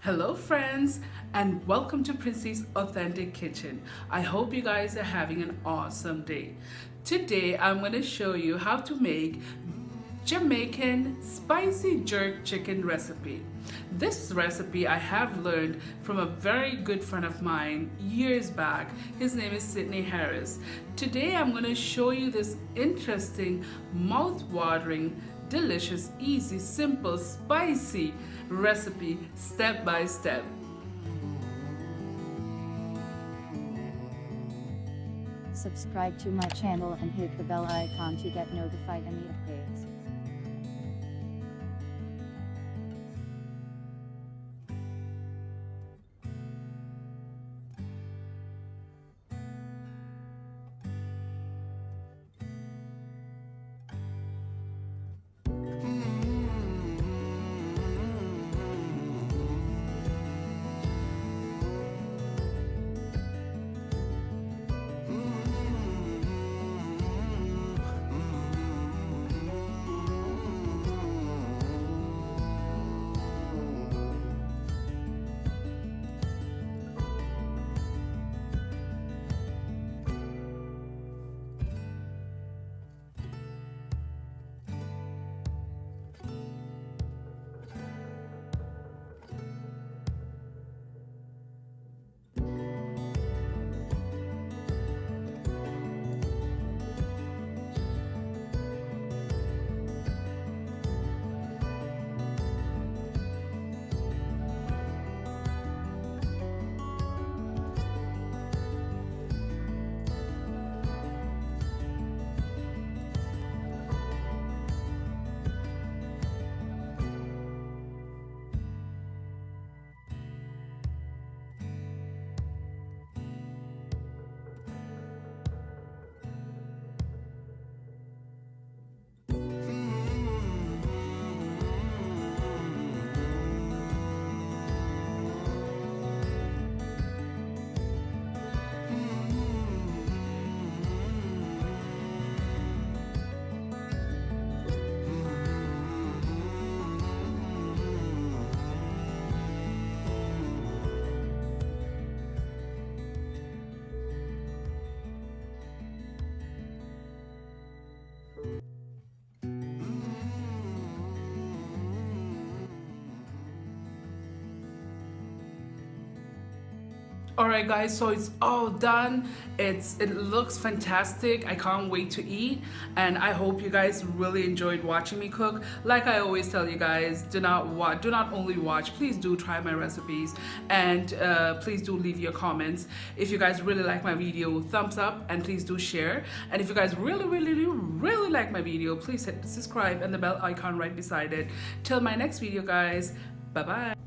Hello friends, and welcome to Princy's Authentic Kitchen. I hope you guys are having an awesome day. Today I'm going to show you how to make Jamaican spicy jerk chicken recipe. This recipe I have learned from a very good friend of mine years back. His name is Sydney Harris. Today I'm going to show you this interesting, mouth-watering, delicious, easy, simple, spicy recipe step by step. Subscribe to my channel and hit the bell icon to get notified any updates. Alright guys, so it's all done. It looks fantastic. I can't wait to eat, and I hope you guys really enjoyed watching me cook. Like I always tell you guys, do not only watch, please do try my recipes, and please do leave your comments. If you guys really like my video, thumbs up, and please do share. And if you guys really like my video, please hit subscribe and the bell icon right beside it. Till my next video guys, bye bye.